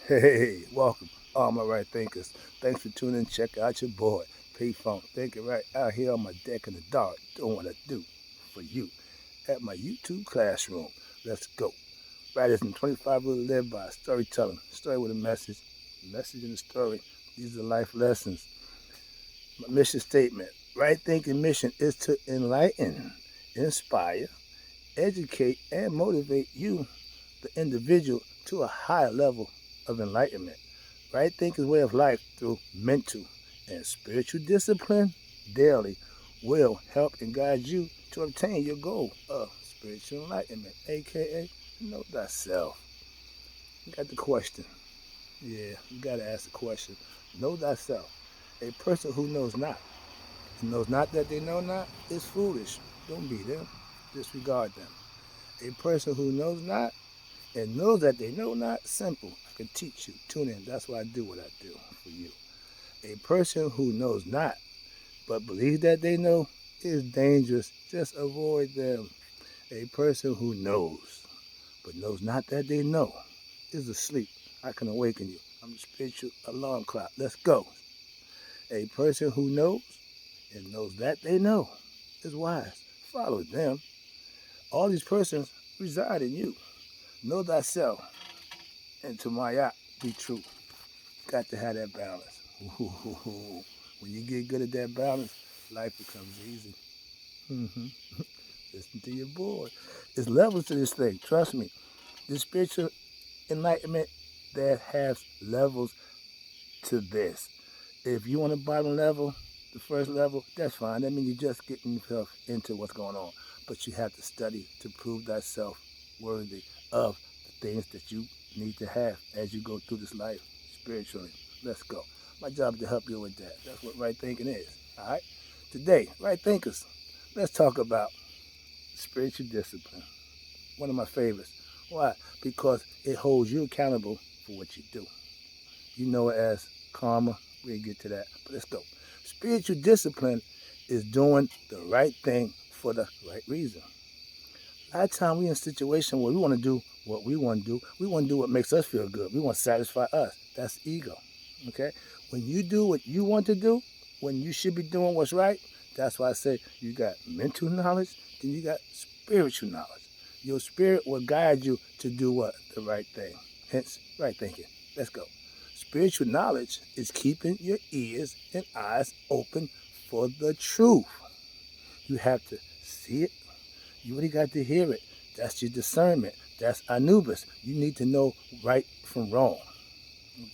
Hey, welcome, all my right thinkers. Thanks for tuning in. Check out your boy, P Funk, thinking right out here on my deck in the dark, doing what I do for you at my YouTube classroom. Let's go. Writers in 25 really live by storytelling, story with a message in the story. These are life lessons. My mission statement: right thinking mission is to enlighten, inspire, educate, and motivate you, the individual, to a higher level of enlightenment. Right thinking way of life through mental and spiritual discipline daily will help and guide you to obtain your goal of spiritual enlightenment, aka know thyself. You got the question. Yeah, you got to ask the question. Know thyself. A person who knows not, and knows not that they know not, is foolish. Don't be them. Disregard them. A person who knows not and knows that they know not, simple. I can teach you. Tune in. That's why I do what I do for you. A person who knows not but believes that they know is dangerous. Just avoid them. A person who knows but knows not that they know is asleep. I can awaken you. I'm the spiritual alarm clock. Let's go. A person who knows and knows that they know is wise. Follow them. All these persons reside in you. Know thyself, and to my yacht, be true. Got to have that balance. When you get good at that balance, life becomes easy. hmm Listen to your boy. There's levels to this thing. Trust me. This spiritual enlightenment that has levels to this. If you on the bottom level, the first level, that's fine. That means you're just getting yourself into what's going on. But you have to study to prove thyself worthy of the things that you need to have as you go through this life spiritually. Let's go. My job is to help you with that. That's what right thinking is. All right? Today, right thinkers, let's talk about spiritual discipline. One of my favorites. Why? Because it holds you accountable for what you do. You know it as karma. We'll get to that. But let's go. Spiritual discipline is doing the right thing for the right reason. A lot of time we in a situation where we want to do what we want to do. We want to do what makes us feel good. We want to satisfy us. That's ego. Okay? When you do what you want to do, when you should be doing what's right, that's why I say you got mental knowledge, then you got spiritual knowledge. Your spirit will guide you to do what? The right thing. Hence, right thinking. Let's go. Spiritual knowledge is keeping your ears and eyes open for the truth. You have to see it. You really got to hear it. That's your discernment. That's Anubis. You need to know right from wrong.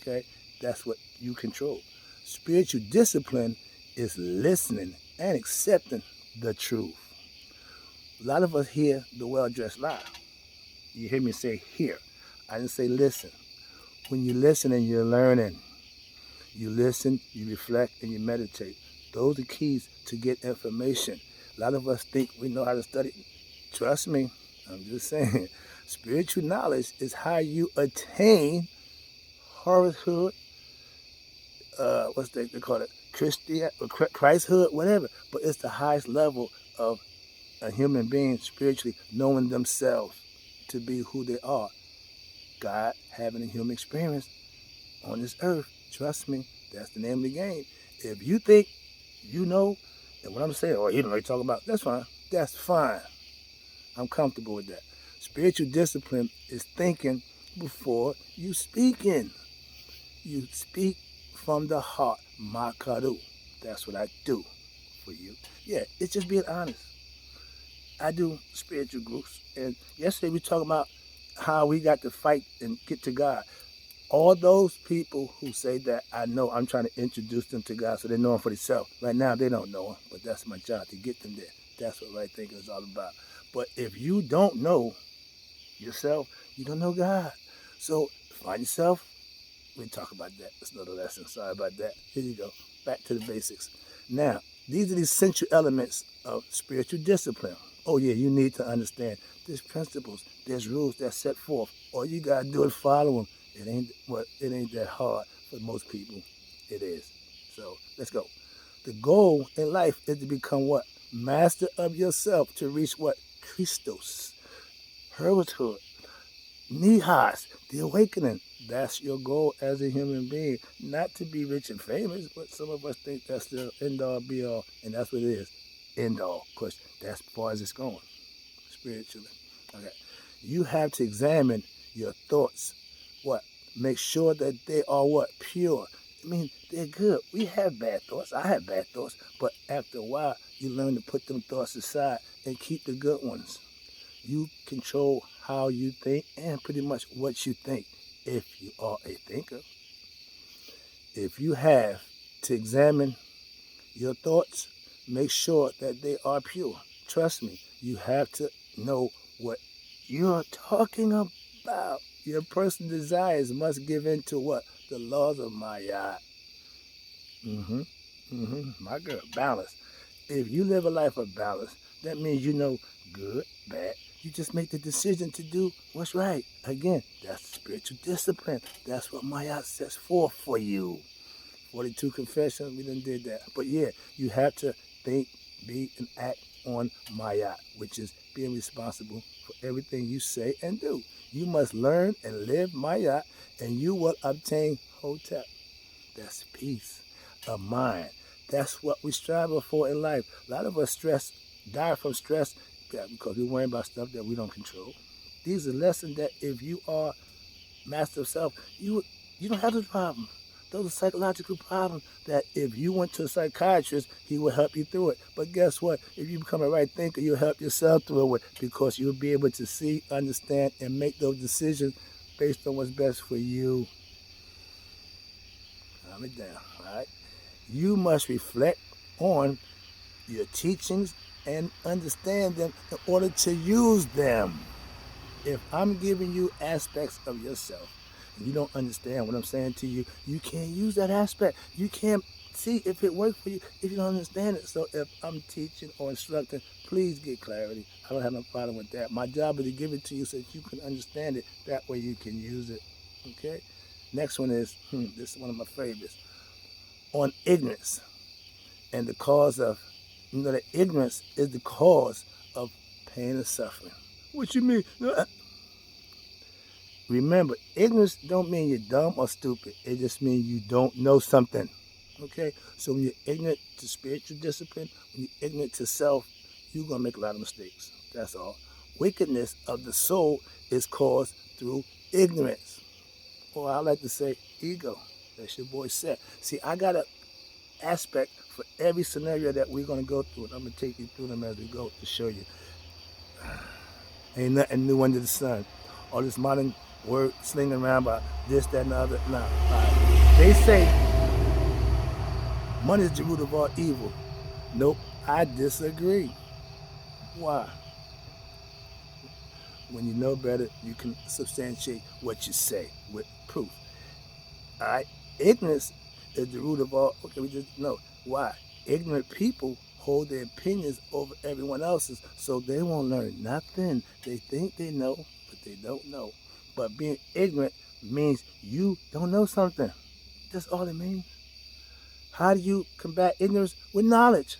Okay? That's what you control. Spiritual discipline is listening and accepting the truth. A lot of us hear the well-dressed lie. You hear me say hear. I didn't say listen. When you listen and you're learning, you listen, you reflect, and you meditate. Those are keys to get information. A lot of us think we know how to study. Trust me, I'm just saying. Spiritual knowledge is how you attain Horacehood, what's they call it, Christian, Christhood, whatever. But it's the highest level of a human being spiritually knowing themselves to be who they are. God having a human experience on this earth. Trust me, that's the name of the game. If you think you know, and what I'm saying, or you don't know what you're talking about, that's fine. That's fine. I'm comfortable with that. Spiritual discipline is thinking before you speaking. You speak from the heart. Makaru. That's what I do for you. Yeah, it's just being honest. I do spiritual groups. And yesterday we talked about how we got to fight and get to God. All those people who say that I know, I'm trying to introduce them to God so they know Him for themselves. Right now, they don't know Him, but that's my job to get them there. That's what right thinking is all about. But if you don't know yourself, you don't know God. So find yourself. We'll talk about that. It's another lesson. Sorry about that. Here you go. Back to the basics. Now, these are the essential elements of spiritual discipline. Oh yeah, you need to understand there's principles, there's rules that set forth. All you gotta do is follow them. It ain't that hard for most people. It is. So let's go. The goal in life is to become what? Master of yourself to reach what? Christos. Hermithood. Nihas. The awakening. That's your goal as a human being. Not to be rich and famous, but some of us think that's the end all be all, and that's what it is. End all. Because that's as far as it's going, spiritually. Okay. You have to examine your thoughts. What? Make sure that they are what? Pure. I mean, they're good. We have bad thoughts. I have bad thoughts. But after a while, you learn to put them thoughts aside and keep the good ones. You control how you think and pretty much what you think if you are a thinker. If you have to examine your thoughts, make sure that they are pure. Trust me, you have to know what you're talking about. Your personal desires must give in to what? The laws of Maya. My girl, balance. If you live a life of balance, that means you know good, bad. You just make the decision to do what's right. Again, that's spiritual discipline. That's what Maya sets forth for you. 42 confessions, we done did that. But yeah, you have to think, be, and act on Maya, which is being responsible for everything you say and do. You must learn and live Maya, and you will obtain Hotep. That's peace of mind. That's what we strive for in life. A lot of us die from stress because we're worrying about stuff that we don't control. These are lessons that if you are master of self, you don't have those problems. Those are psychological problems that if you went to a psychiatrist, he will help you through it. But guess what? If you become a right thinker, you'll help yourself through it because you'll be able to see, understand, and make those decisions based on what's best for you. Calm it down, all right? You must reflect on your teachings and understand them in order to use them. If I'm giving you aspects of yourself and you don't understand what I'm saying to you, you can't use that aspect. You can't see if it works for you if you don't understand it. So if I'm teaching or instructing, please get clarity. I don't have no problem with that. My job is to give it to you so that you can understand it. That way you can use it. Okay? Next one is, this is one of my favorites. On ignorance and the cause of, that ignorance is the cause of pain and suffering. What you mean? Remember, ignorance don't mean you're dumb or stupid. It just means you don't know something. Okay? So when you're ignorant to spiritual discipline, when you're ignorant to self, you're going to make a lot of mistakes. That's all. Wickedness of the soul is caused through ignorance. Or I like to say ego. That's your boy said. See, I got an aspect for every scenario that we're going to go through. And I'm going to take you through them as we go to show you. Ain't nothing new under the sun. All this modern word slinging around about this, that, and the other. Nah, right. They say money is the root of all evil. Nope, I disagree. Why? When you know better, you can substantiate what you say with proof. All right? Ignorance is the root of all. Okay, we just know. Why? Ignorant people hold their opinions over everyone else's, so they won't learn nothing. They think they know, but they don't know. But being ignorant means you don't know something. That's all it means. How do you combat ignorance? With knowledge.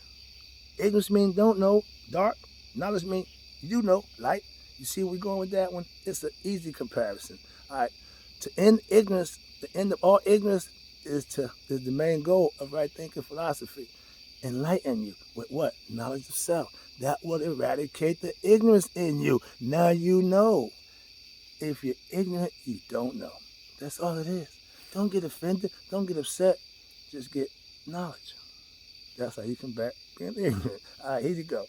Ignorance means don't know, dark. Knowledge means you know, light. You see where we're going with that one? It's an easy comparison. All right. To end ignorance, the end of all ignorance is the main goal of right thinking philosophy. Enlighten you with what? Knowledge of self. That will eradicate the ignorance in you. Now you know. If you're ignorant, you don't know. That's all it is. Don't get offended. Don't get upset. Just get knowledge. That's how you combat being ignorant. All right, here you go.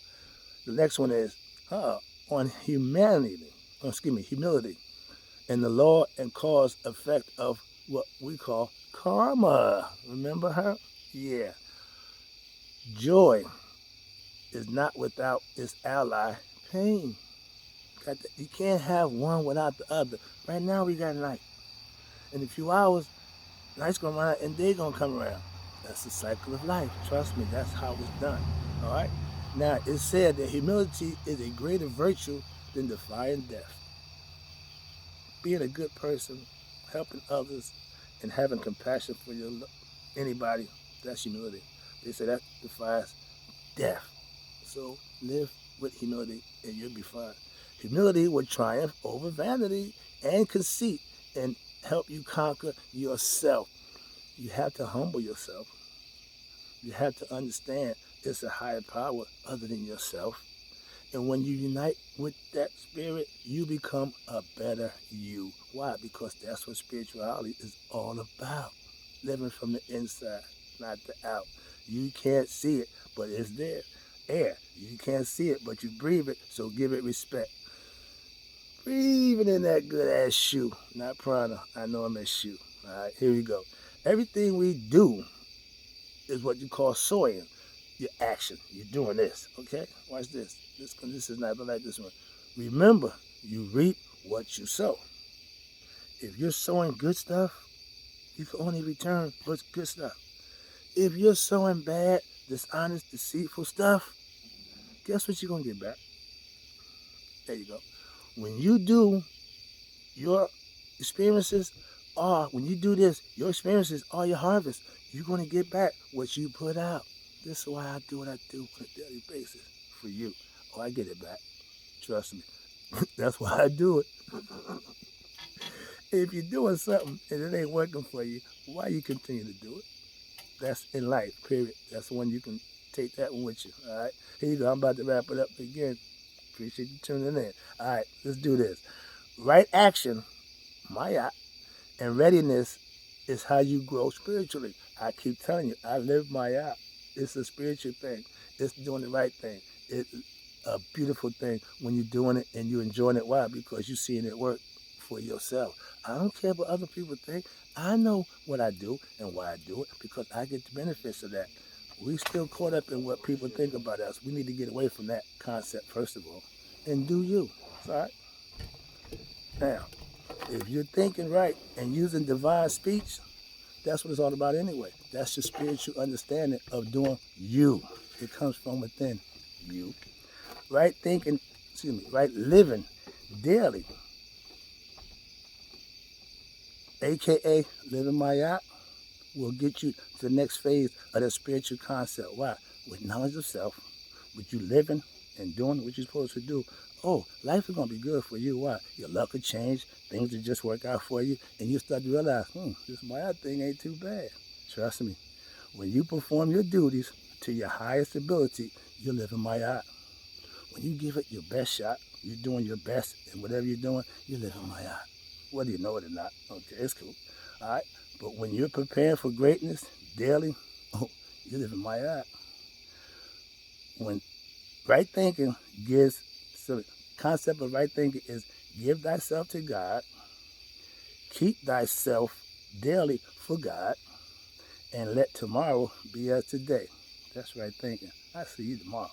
The next one is on humility, and the law and cause effect of what we call karma. Remember her? Yeah. Joy is not without its ally, pain. You can't have one without the other. Right now we got night. In a few hours, night's gonna run out and day's gonna come around. That's the cycle of life. Trust me, that's how it's done. All right? Now, it's said that humility is a greater virtue than defying death. Being a good person, helping others, and having compassion for anybody, that's humility. They say that defies death. So live with humility and you'll be fine. Humility will triumph over vanity and conceit and help you conquer yourself. You have to humble yourself. You have to understand it's a higher power other than yourself. And when you unite with that spirit, you become a better you. Why? Because that's what spirituality is all about. Living from the inside, not the out. You can't see it, but it's there. Air. You can't see it, but you breathe it, so give it respect. Breathing in that good ass shoe. Not prana. I know I'm a shoe. Alright, here we go. Everything we do is what you call sowing. Your action. You're doing this. Okay? Watch this. This is not like this one. Remember, you reap what you sow. If you're sowing good stuff, you can only return what's good stuff. If you're sowing bad, dishonest, deceitful stuff, guess what you're going to get back? There you go. When you do, your experiences when you do this, your experiences are your harvest. You're going to get back what you put out. This is why I do what I do on a daily basis for you. Oh, I get it back. Trust me. That's why I do it. If you're doing something and it ain't working for you, why you continue to do it? That's in life, period. That's when you can take that one with you. All right? Here you go. I'm about to wrap it up again. Appreciate you tuning in. All right, let's do this. Right action, Maya, and readiness is how you grow spiritually. I keep telling you, I live Maya. It's a spiritual thing. It's doing the right thing. It's a beautiful thing when you're doing it and you're enjoying it. Why? Because you're seeing it work for yourself. I don't care what other people think. I know what I do and why I do it because I get the benefits of that. We still caught up in what people think about us. We need to get away from that concept, first of all, and do you. All right? Now, if you're thinking right and using divine speech, that's what it's all about anyway. That's your spiritual understanding of doing you. It comes from within you. Right thinking, right living daily, aka living Maya, will get you to the next phase of the spiritual concept. Why? With knowledge of self, with you living and doing what you're supposed to do. Oh, life is going to be good for you. Why? Your luck will change. Things will just work out for you. And you start to realize, this Maya thing ain't too bad. Trust me. When you perform your duties to your highest ability, you're living Maya. When you give it your best shot, you're doing your best in whatever you're doing, you're living Maya. Whether you know it or not. Okay, it's cool. All right? But when you're preparing for greatness daily, you're living Maya. When right thinking gives, so the concept of right thinking is give thyself to God, keep thyself daily for God, and let tomorrow be as today. That's right thinking. I'll see you tomorrow.